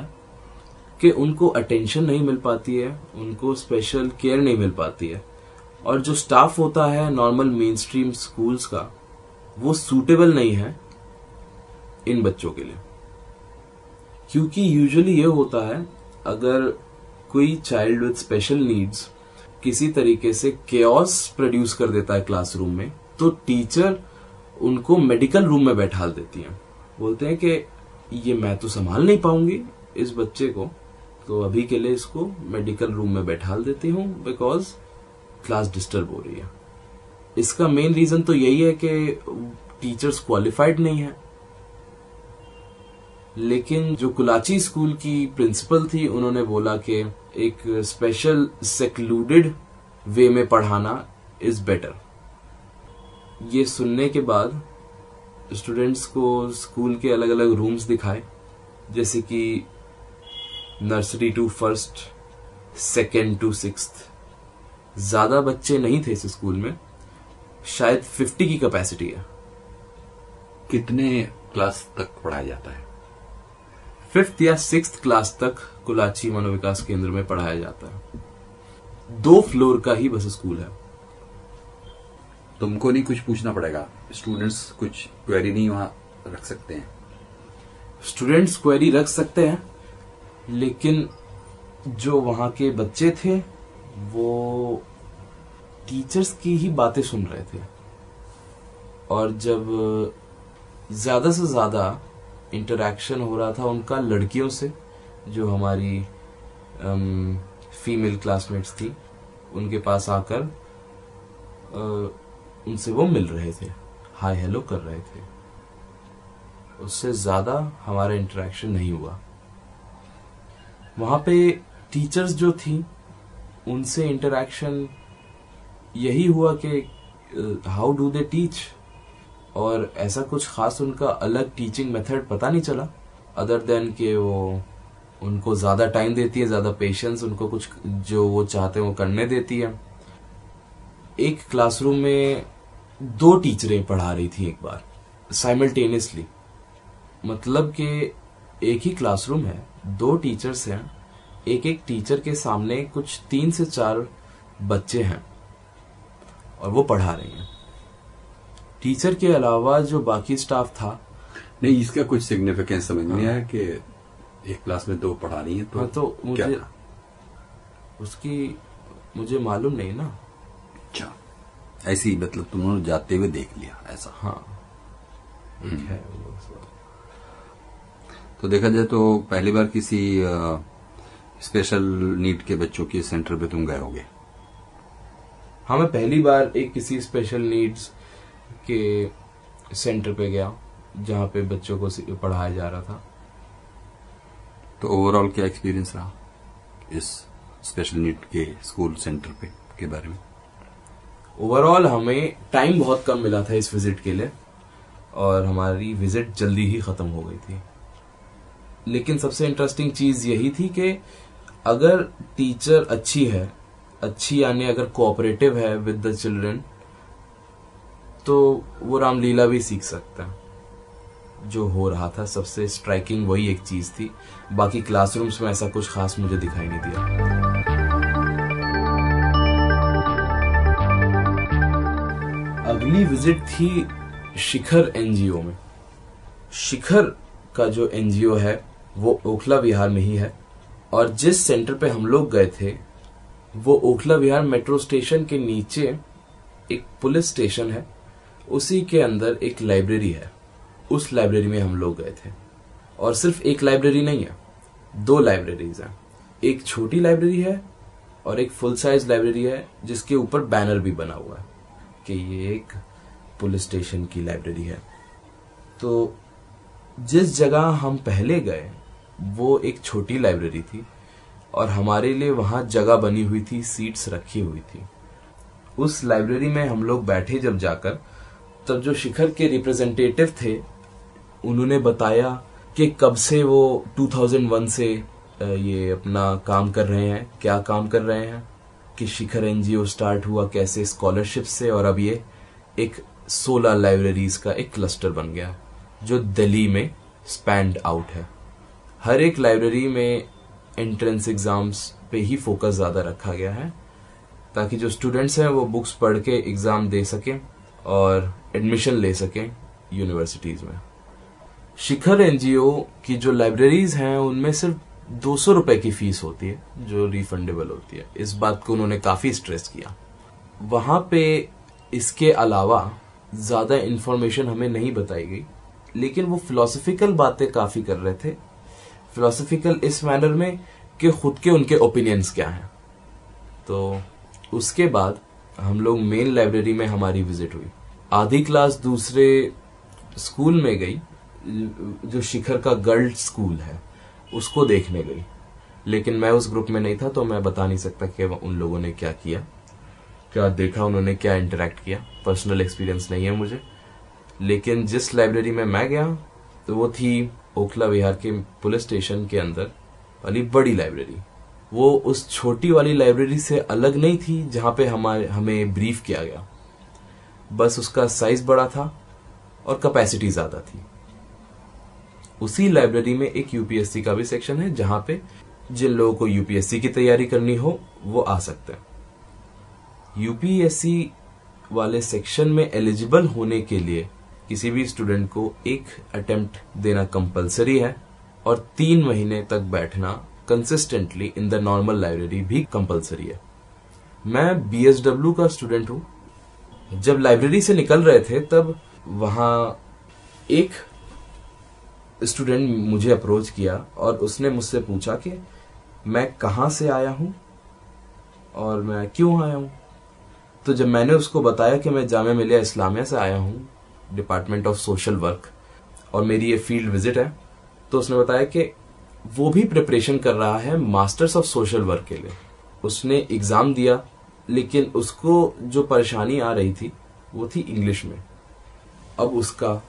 Speaker 1: कि उनको अटेंशन नहीं मिल पाती है, उनको स्पेशल केयर नहीं मिल पाती है, और जो स्टाफ होता है नॉर्मल मेन स्ट्रीम स्कूल्स का वो सूटेबल नहीं है इन बच्चों के लिए। क्योंकि यूजुअली ये होता है, अगर कोई चाइल्ड विद स्पेशल नीड्स किसी तरीके से केओस प्रोड्यूस कर देता है क्लासरूम में, तो टीचर उनको मेडिकल रूम में बैठा देती है। बोलते हैं कि ये मैं तो संभाल नहीं पाऊंगी इस बच्चे को, तो अभी के लिए इसको मेडिकल रूम में बैठा देती हूँ बिकॉज क्लास डिस्टर्ब हो रही है। इसका मेन रीजन तो यही है कि टीचर्स क्वालिफाइड नहीं है। लेकिन जो कुलाची स्कूल की प्रिंसिपल थी, उन्होंने बोला कि एक स्पेशल सेक्लूडेड वे में पढ़ाना इज बेटर। ये सुनने के बाद स्टूडेंट्स को स्कूल के अलग अलग रूम्स दिखाए, जैसे कि nursery to first, second to sixth. ज्यादा बच्चे नहीं थे इस स्कूल में, शायद 50 की कैपेसिटी है।
Speaker 2: कितने क्लास तक पढ़ाया जाता है?
Speaker 1: 5th या 6th क्लास तक कुलाची मनोविकास केंद्र में पढ़ाया जाता है। 2 फ्लोर का ही बस स्कूल है।
Speaker 2: तुमको नहीं कुछ पूछना पड़ेगा? स्टूडेंट्स कुछ क्वेरी नहीं वहां रख सकते हैं?
Speaker 1: स्टूडेंट्स क्वेरी रख सकते हैं, लेकिन जो वहां के बच्चे थे वो टीचर्स की ही बातें सुन रहे थे। और जब ज्यादा से ज्यादा इंटरैक्शन हो रहा था उनका लड़कियों से, जो हमारी फीमेल क्लासमेट्स थी, उनके पास आकर उनसे वो मिल रहे थे, हाय हेलो कर रहे थे। उससे ज्यादा हमारा इंटरैक्शन नहीं हुआ। वहां पे टीचर्स जो थी उनसे इंटरैक्शन यही हुआ कि हाउ डू दे टीच, और ऐसा कुछ खास उनका अलग टीचिंग मेथड पता नहीं चला, अदर देन कि वो उनको ज्यादा टाइम देती है, ज्यादा पेशेंस, उनको कुछ जो वो चाहते हैं वो करने देती है। एक क्लासरूम में 2 टीचरें पढ़ा रही थी एक बार साइमल्टेनियसली, मतलब कि एक ही क्लासरूम है, 2 टीचर्स हैं, एक टीचर के सामने कुछ 3 से 4 बच्चे हैं और वो पढ़ा रही हैं। टीचर के अलावा जो बाकी स्टाफ था,
Speaker 2: नहीं, इसका कुछ सिग्निफिकेंस समझ नहीं आया कि एक क्लास में 2 पढ़ा रही है तो,
Speaker 1: हाँ, तो मुझे उसकी मुझे मालूम नहीं ना।
Speaker 2: अच्छा, ऐसी मतलब तुमने जाते हुए देख लिया ऐसा?
Speaker 1: हाँ, है।
Speaker 2: तो देखा जाए तो पहली बार किसी स्पेशल नीड के बच्चों के सेंटर पे तुम गए होगे?
Speaker 1: हाँ, मैं पहली बार एक किसी स्पेशल नीड्स के सेंटर पे गया जहाँ पे बच्चों को पढ़ाया जा रहा था।
Speaker 2: तो ओवरऑल क्या एक्सपीरियंस रहा इस स्पेशल नीड के स्कूल सेंटर पे के बारे में?
Speaker 1: ओवरऑल हमें टाइम बहुत कम मिला था इस विजिट के लिए, और हमारी विजिट जल्दी ही खत्म हो गई थी। लेकिन सबसे इंटरेस्टिंग चीज यही थी कि अगर टीचर अच्छी यानी अगर कोऑपरेटिव है विद द चिल्ड्रन, तो वो रामलीला भी सीख सकता है। जो हो रहा था सबसे स्ट्राइकिंग वही एक चीज थी, बाकी क्लासरूम्स में ऐसा कुछ खास मुझे दिखाई नहीं दिया। अगली विजिट थी शिखर एनजीओ में। शिखर का जो एनजीओ है वो ओखला विहार में ही है, और जिस सेंटर पे हम लोग गए थे वो ओखला विहार मेट्रो स्टेशन के नीचे एक पुलिस स्टेशन है, उसी के अंदर एक लाइब्रेरी है। उस लाइब्रेरी में हम लोग गए थे, और सिर्फ एक लाइब्रेरी नहीं है, 2 लाइब्रेरीज हैं। एक छोटी लाइब्रेरी है और एक फुल साइज लाइब्रेरी है, जिसके ऊपर बैनर भी बना हुआ है कि ये एक पुलिस स्टेशन की लाइब्रेरी है। तो जिस जगह हम पहले गए वो एक छोटी लाइब्रेरी थी, और हमारे लिए वहां जगह बनी हुई थी, सीट्स रखी हुई थी। उस लाइब्रेरी में हम लोग बैठे जब जाकर, तब जो शिखर के रिप्रेजेंटेटिव थे उन्होंने बताया कि कब से वो 2001 से ये अपना काम कर रहे हैं, क्या काम कर रहे हैं, कि शिखर एनजीओ स्टार्ट हुआ कैसे स्कॉलरशिप से, और अब ये एक 16 लाइब्रेरीज का एक क्लस्टर बन गया जो दिल्ली में स्पैंड आउट है। हर एक लाइब्रेरी में एंट्रेंस एग्जाम्स पे ही फोकस ज्यादा रखा गया है ताकि जो स्टूडेंट्स हैं वो बुक्स पढ़ के एग्जाम दे सकें और एडमिशन ले सकें यूनिवर्सिटीज में। शिखर एनजीओ की जो लाइब्रेरीज हैं उनमें सिर्फ 200 रुपए की फीस होती है जो रिफंडेबल होती है। इस बात को उन्होंने काफी स्ट्रेस किया। वहां पे इसके अलावा ज्यादा इंफॉर्मेशन हमें नहीं बताई गई, लेकिन वो फिलोसफिकल बातें काफी कर रहे थे। फिलोसफिकल इस मैनर में कि खुद के उनके ओपिनियंस क्या हैं। तो उसके बाद हम लोग मेन लाइब्रेरी में हमारी विजिट हुई। आधी क्लास दूसरे स्कूल में गई जो शिखर का गर्ल्स स्कूल है, उसको देखने गई, लेकिन मैं उस ग्रुप में नहीं था तो मैं बता नहीं सकता कि उन लोगों ने क्या किया, क्या देखा, उन्होंने क्या इंटरेक्ट किया। पर्सनल एक्सपीरियंस नहीं है मुझे। लेकिन जिस लाइब्रेरी में मैं गया तो वो थी ओखला विहार के पुलिस स्टेशन के अंदर वाली बड़ी लाइब्रेरी। वो उस छोटी वाली लाइब्रेरी से अलग नहीं थी जहां पे हमें ब्रीफ किया गया, बस उसका साइज बड़ा था और कैपेसिटी ज्यादा थी। उसी लाइब्रेरी में एक यूपीएससी का भी सेक्शन है जहां पे जिन लोगों को यूपीएससी की तैयारी करनी हो वो आ सकते हैं। यूपीएससी वाले सेक्शन में एलिजिबल होने के लिए किसी भी स्टूडेंट को एक अटेम्प्ट देना कंपलसरी है और 3 महीने तक बैठना consistently in the normal library भी कंपलसरी है। मैं बीएसडब्ल्यू का स्टूडेंट हूं। जब लाइब्रेरी से निकल रहे थे तब वहां एक स्टूडेंट मुझे अप्रोच किया और उसने मुझसे पूछा कि मैं कहां से आया हूं और मैं क्यों आया हूं। तो जब मैंने उसको बताया कि मैं जामिया मिलिया इस्लामिया से आया हूं, डिपार्टमेंट ऑफ सोशल वर्क, और मेरी ये फील्ड विजिट है, तो उसने बताया कि वो भी प्रिपरेशन कर रहा है मास्टर्स ऑफ सोशल वर्क के लिए। उसने एग्जाम दिया, लेकिन उसको जो परेशानी आ रही थी वो थी इंग्लिश में। अब उसका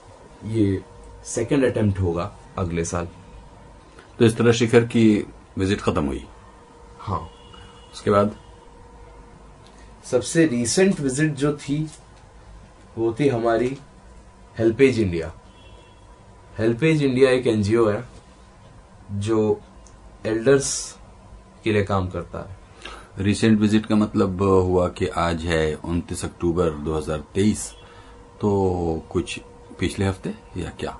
Speaker 1: ये सेकंड अटेम्प्ट होगा अगले साल।
Speaker 2: तो इस तरह शिखर की विजिट खत्म हुई।
Speaker 1: हाँ,
Speaker 2: उसके बाद
Speaker 1: सबसे रीसेंट विजिट जो थी वो थी हमारी हेल्पेज इंडिया। हेल्पेज इंडिया एक एनजीओ है जो एल्डर्स के लिए काम करता है।
Speaker 2: रिसेंट विजिट का मतलब हुआ कि आज है 29 अक्टूबर 2023, तो कुछ पिछले हफ्ते या क्या?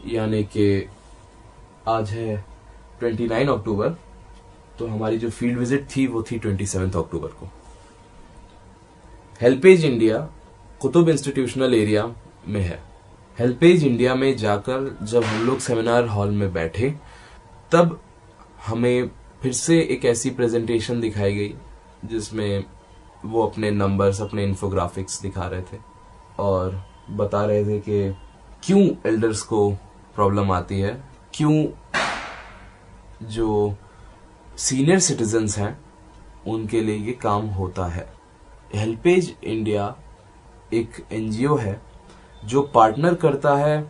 Speaker 1: यानी कि आज है 29 अक्टूबर, तो हमारी जो फील्ड विजिट थी वो थी 27 अक्टूबर को। HelpAge India Qutub institutional area में है। हेल्पेज इंडिया में जाकर जब हम लोग सेमिनार हॉल में बैठे तब हमें फिर से एक ऐसी प्रेजेंटेशन दिखाई गई जिसमें वो अपने नंबर्स, अपने इन्फोग्राफिक्स दिखा रहे थे और बता रहे थे कि क्यों एल्डर्स को प्रॉब्लम आती है, क्यों जो सीनियर सिटीजन्स हैं उनके लिए ये काम होता है। हेल्पेज इंडिया एक एनजीओ है जो पार्टनर करता है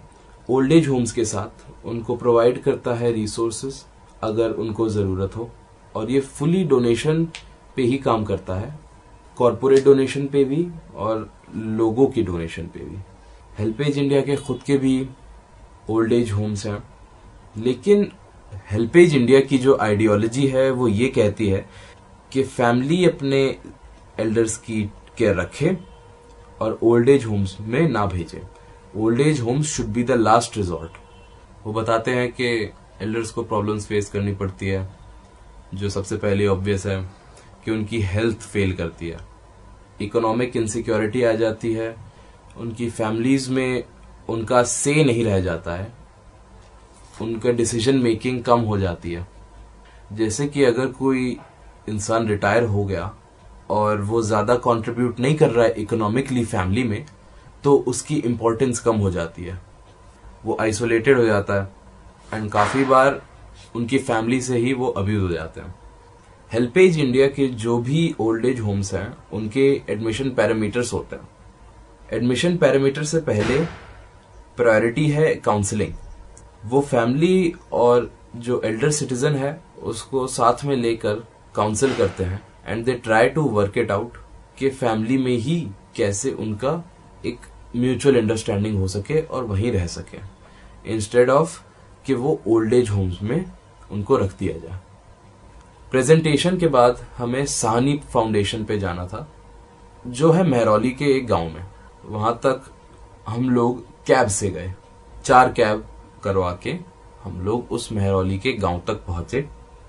Speaker 1: ओल्ड एज होम्स के साथ, उनको प्रोवाइड करता है रिसोर्सेज अगर उनको जरूरत हो, और ये फुली डोनेशन पे ही काम करता है, कॉरपोरेट डोनेशन पे भी और लोगों की डोनेशन पे भी। हेल्पेज इंडिया के खुद के भी ओल्ड एज होम्स हैं, लेकिन हेल्पेज इंडिया की जो आइडियोलॉजी है वो ये कहती है कि फैमिली अपने एल्डर्स की केयर रखे और ओल्ड एज होम्स में ना भेजे। Old age homes should be the last resort. वो बताते हैं कि एल्डर्स को प्रॉब्लम्स फेस करनी पड़ती है, जो सबसे पहले ऑब्वियस है कि उनकी हेल्थ फेल करती है, इकोनॉमिक इनसिक्योरिटी आ जाती है, उनकी फैमिलीज में उनका से नहीं रह जाता है, उनका डिसीजन मेकिंग कम हो जाती है। जैसे कि अगर कोई इंसान रिटायर हो गया और वो ज्यादा कंट्रीब्यूट नहीं कर रहा है इकोनॉमिकली फैमिली में, तो उसकी इम्पोर्टेंस कम हो जाती है, वो आइसोलेटेड हो जाता है। एंड काफी बार उनकी फैमिली से ही वो अब्यूज हो जाते हैं। हेल्पेज इंडिया के जो भी ओल्ड एज होम्स हैं उनके एडमिशन पैरामीटर्स होते हैं। एडमिशन पैरामीटर से पहले प्रायोरिटी है काउंसलिंग। वो फैमिली और जो एल्डर सिटीजन है उसको साथ में लेकर काउंसिल करते हैं and they try to work it out कि फैमिली में ही कैसे उनका एक म्यूचुअल अंडरस्टैंडिंग हो सके और वहीं रह सके, इंस्टेड ऑफ कि वो ओल्ड एज होम्स में उनको रख दिया जाए। प्रेजेंटेशन के बाद हमें साहनी फाउंडेशन पे जाना था, जो है महरौली के एक गांव में। वहां तक हम लोग कैब से गए, 4 कैब करवा के हम लोग उस महरौली के गांव तक पहुंचे।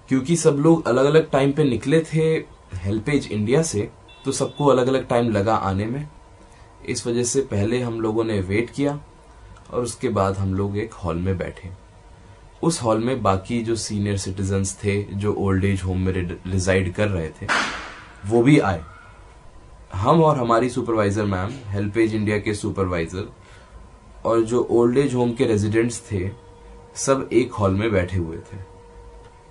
Speaker 1: क्योंकि सब लोग अलग अलग टाइम पे निकले थे हेल्पेज इंडिया से, तो सबको अलग अलग टाइम लगा आने में। इस वजह से पहले हम लोगों ने वेट किया और उसके बाद हम लोग एक हॉल में बैठे। उस हॉल में बाकी जो सीनियर सिटीजन्स थे जो ओल्ड एज होम में रिजाइड कर रहे थे वो भी आए। हम और हमारी सुपरवाइजर मैम, हेल्पेज इंडिया के सुपरवाइजर, और जो ओल्ड एज होम के रेजिडेंट्स थे सब एक हॉल में बैठे हुए थे।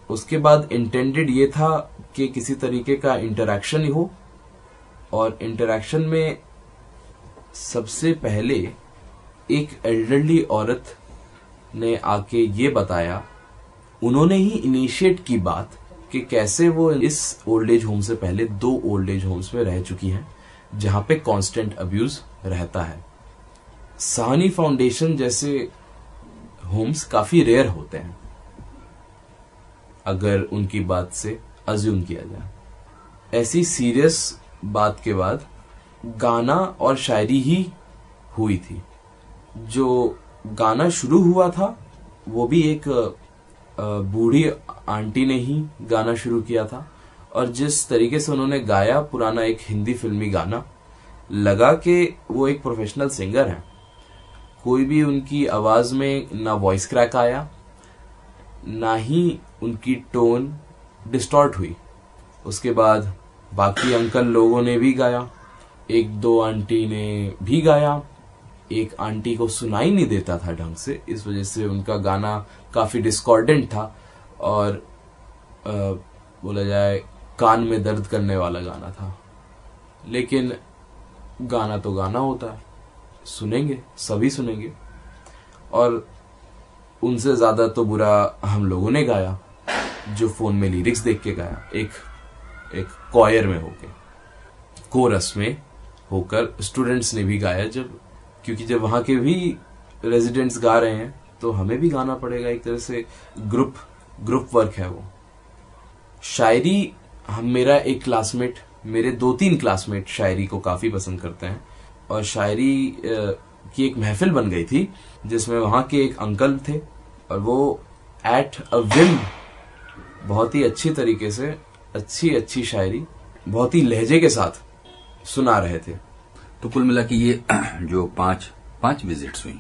Speaker 1: उसके बाद इंटेंडेड ये था कि किसी तरीके का इंटरैक्शन ही हो, और इंटरैक्शन में सबसे पहले एक एल्डरली औरत ने आके ये बताया, उन्होंने ही इनिशिएट की बात कि कैसे वो इस ओल्ड एज होम से पहले 2 ओल्ड एज होम्स में रह चुकी हैं जहां पे कांस्टेंट अब्यूज रहता है। साहनी फाउंडेशन जैसे होम्स काफी रेयर होते हैं अगर उनकी बात से अज्यूम किया जाए। ऐसी सीरियस बात के बाद गाना और शायरी ही हुई थी। जो गाना शुरू हुआ था वो भी एक बूढ़ी आंटी ने ही गाना शुरू किया था, और जिस तरीके से उन्होंने गाया, पुराना एक हिंदी फिल्मी गाना, लगा कि वो एक प्रोफेशनल सिंगर हैं। कोई भी उनकी आवाज में ना वॉइस क्रैक आया, ना ही उनकी टोन डिस्टॉर्ट हुई। उसके बाद बाकी अंकल लोगों ने भी गाया, 1-2 आंटी ने भी गाया। एक आंटी को सुनाई नहीं देता था ढंग से, इस वजह से उनका गाना काफी डिस्कॉर्डेंट था और बोला जाए कान में दर्द करने वाला गाना था। लेकिन गाना तो गाना होता है, सुनेंगे, सभी सुनेंगे। और उनसे ज्यादा तो बुरा हम लोगों ने गाया, जो फोन में लिरिक्स देख के गाया, एक कॉयर में होके, कोरस में होकर स्टूडेंट्स ने भी गाया। क्योंकि जब वहां के भी रेजिडेंट्स गा रहे हैं तो हमें भी गाना पड़ेगा। एक तरह से ग्रुप वर्क है वो। शायरी, मेरा एक क्लासमेट, मेरे 2-3 क्लासमेट शायरी को काफी पसंद करते हैं, और शायरी की एक महफिल बन गई थी जिसमें वहां के एक अंकल थे और वो एट अ विम बहुत ही अच्छी तरीके से अच्छी शायरी बहुत ही लहजे के साथ सुना रहे थे।
Speaker 2: तो कुल मिला के ये जो पांच विजिट्स हुई,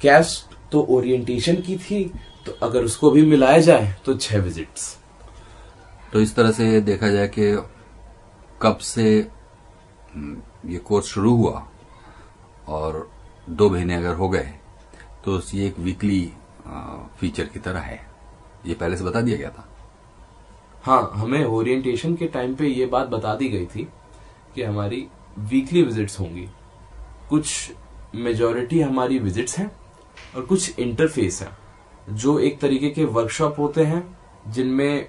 Speaker 1: कैश तो ओरिएंटेशन की थी, तो अगर उसको भी मिलाया जाए तो 6 विजिट्स।
Speaker 2: तो इस तरह से देखा जाए कि कब से ये कोर्स शुरू हुआ और 2 महीने अगर हो गए तो ये एक वीकली फीचर की तरह है, ये पहले से बता दिया गया था।
Speaker 1: हाँ, हमें ओरिएंटेशन के टाइम पे ये बात बता दी गई थी कि हमारी वीकली विजिट्स होंगी। कुछ मेजॉरिटी हमारी विजिट्स हैं और कुछ इंटरफेस हैं, जो एक तरीके के वर्कशॉप होते हैं जिनमें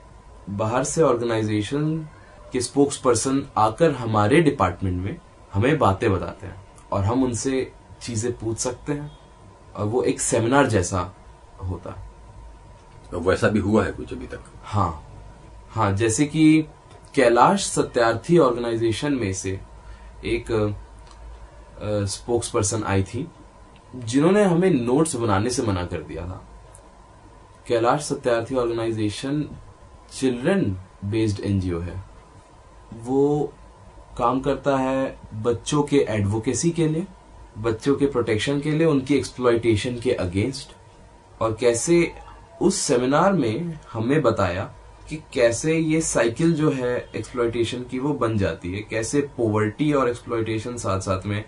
Speaker 1: बाहर से ऑर्गेनाइजेशन के स्पोक्स पर्सन आकर हमारे डिपार्टमेंट में हमें बातें बताते हैं और हम उनसे चीजें पूछ सकते हैं, और वो एक सेमिनार जैसा होता है।
Speaker 2: तो वैसा भी हुआ है कुछ अभी तक?
Speaker 1: हाँ, जैसे कि कैलाश सत्यार्थी ऑर्गेनाइजेशन में से एक स्पोक्स पर्सन आई थी जिन्होंने हमें नोट्स बनाने से मना कर दिया था। Kailash Satyarthi organisation children based NGO है। वो काम करता है बच्चों के एडवोकेसी के लिए, बच्चों के प्रोटेक्शन के लिए, उनकी एक्सप्लॉयटेशन के अगेंस्ट। और कैसे उस सेमिनार में हमें बताया कि कैसे ये साइकिल जो है एक्सप्लॉयटेशन की वो बन जाती है, कैसे पॉवर्टी और एक्सप्लॉयटेशन साथ साथ में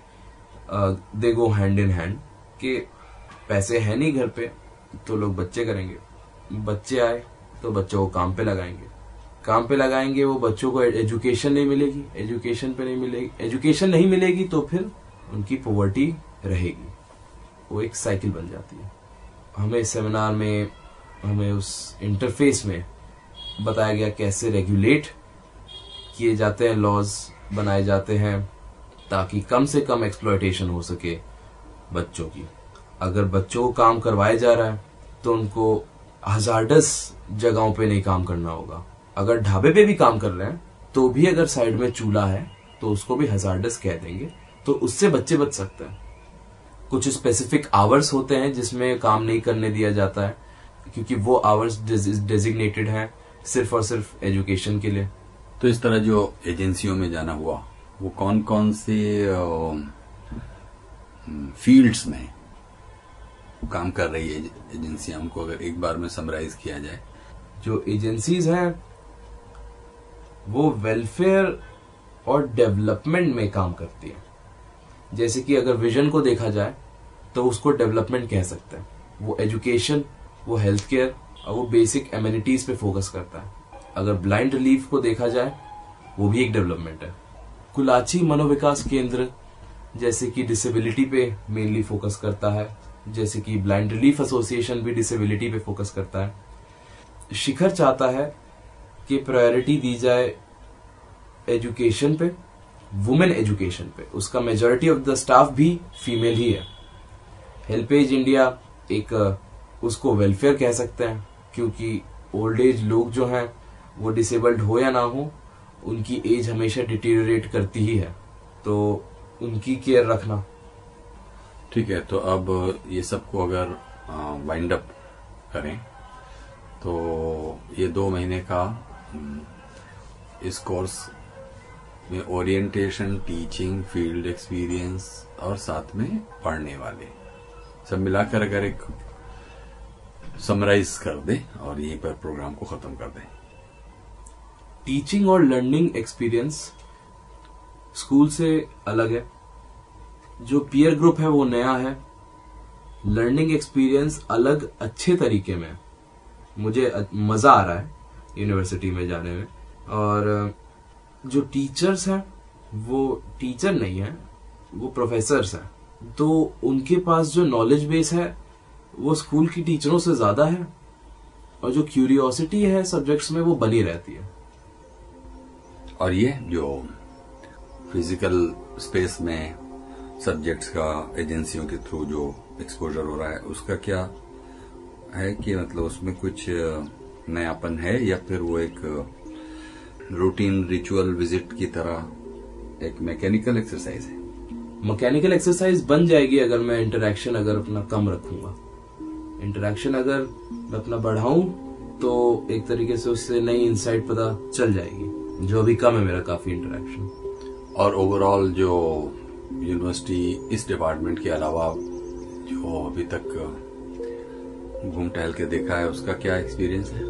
Speaker 1: दे गो हैंड इन हैंड, कि पैसे है नहीं घर पे तो लोग बच्चे करेंगे, बच्चे आए तो बच्चों को काम पे लगाएंगे, वो बच्चों को एजुकेशन नहीं मिलेगी, एजुकेशन नहीं मिलेगी तो फिर उनकी पॉवर्टी रहेगी। वो एक साइकिल बन जाती है। हमें सेमिनार में हमें उस इंटरफेस में बताया गया कैसे रेगुलेट किए जाते हैं, लॉज बनाए जाते हैं ताकि कम से कम एक्सप्लॉयटेशन हो सके बच्चों की। अगर बच्चों को काम करवाया जा रहा है तो उनको हजार्डस जगहों पे नहीं काम करना होगा। अगर ढाबे पे भी काम कर रहे हैं तो भी अगर साइड में चूल्हा है तो उसको भी हजार्डस कह देंगे, तो उससे बच्चे बच सकते हैं। कुछ स्पेसिफिक आवर्स होते हैं जिसमें काम नहीं करने दिया जाता है, क्योंकि वो आवर्स डेजिग्नेटेड हैं सिर्फ और सिर्फ एजुकेशन के लिए।
Speaker 2: तो इस तरह जो एजेंसियों में जाना हुआ, वो कौन कौन से फील्ड्स में काम कर रही है एजेंसियां, हमको अगर एक बार में समराइज किया जाए?
Speaker 1: जो एजेंसीज हैं वो वेलफेयर और डेवलपमेंट में काम करती है। जैसे कि अगर विजन को देखा जाए तो उसको डेवलपमेंट कह सकते हैं। वो एजुकेशन, वो हेल्थ केयर और वो बेसिक एमिनिटीज पे फोकस करता है। अगर ब्लाइंड रिलीफ को देखा जाए वो भी एक डेवलपमेंट है। कुलाची मनोविकास केंद्र जैसे कि डिसेबिलिटी पे मेनली फोकस करता है, जैसे कि ब्लाइंड रिलीफ एसोसिएशन भी डिसेबिलिटी पे फोकस करता है। शिखर चाहता है कि प्रायोरिटी दी जाए एजुकेशन पे, वुमेन एजुकेशन पे। उसका मेजॉरिटी ऑफ द स्टाफ भी फीमेल ही है। हेल्पेज इंडिया एक उसको वेलफेयर कह सकते हैं, क्योंकि ओल्ड एज लोग जो हैं वो डिसेबल्ड हो या ना हो, उनकी एज हमेशा डिटीरियरेट करती ही है, तो उनकी केयर रखना।
Speaker 2: ठीक है, तो अब ये सबको अगर वाइंड अप करें तो ये 2 महीने का इस कोर्स में ओरिएंटेशन, टीचिंग, फील्ड एक्सपीरियंस और साथ में पढ़ने वाले सब मिलाकर अगर एक समराइज कर दें और यहीं पर प्रोग्राम को खत्म कर दें।
Speaker 1: टीचिंग और लर्निंग एक्सपीरियंस स्कूल से अलग है। जो पीयर ग्रुप है वो नया है। लर्निंग एक्सपीरियंस अलग अच्छे तरीके में। मुझे मजा आ रहा है यूनिवर्सिटी में जाने में। और जो टीचर्स हैं वो टीचर नहीं है, वो प्रोफेसर्स हैं, तो उनके पास जो नॉलेज बेस है वो स्कूल की टीचरों से ज्यादा है, और जो क्यूरियोसिटी है सब्जेक्ट्स में वो बनी रहती है।
Speaker 2: और ये जो फिजिकल स्पेस में सब्जेक्ट्स का एजेंसियों के थ्रू जो एक्सपोजर हो रहा है, उसका क्या है कि मतलब उसमें कुछ नयापन है या फिर वो एक रूटीन रिचुअल विजिट की तरह एक मैकेनिकल एक्सरसाइज है?
Speaker 1: मैकेनिकल एक्सरसाइज बन जाएगी अगर मैं इंटरेक्शन अगर अपना कम रखूंगा। इंटरेक्शन अगर मैं अपना बढ़ाऊं तो एक तरीके से उससे नई इंसाइट पता चल जाएगी, जो अभी कम है मेरा काफी इंटरेक्शन।
Speaker 2: और ओवरऑल जो यूनिवर्सिटी इस डिपार्टमेंट के अलावा जो अभी तक घूम टहल के देखा है, उसका क्या एक्सपीरियंस है?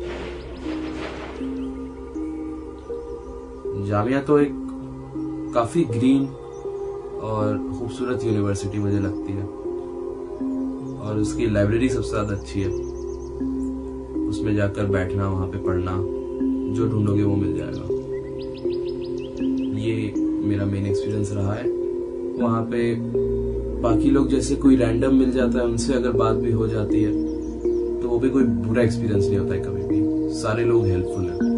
Speaker 1: जामिया तो एक काफी ग्रीन और खूबसूरत यूनिवर्सिटी मुझे लगती है, और उसकी लाइब्रेरी सबसे ज्यादा अच्छी है। उसमें जाकर बैठना, वहां पे पढ़ना, जो ढूंढोगे वो मिल जाएगा। ये मेरा मेन एक्सपीरियंस रहा है। वहां पे बाकी लोग जैसे कोई रैंडम मिल जाता है, उनसे अगर बात भी हो जाती है तो वो भी कोई बुरा एक्सपीरियंस नहीं होता है कभी भी। सारे लोग हेल्पफुल हैं।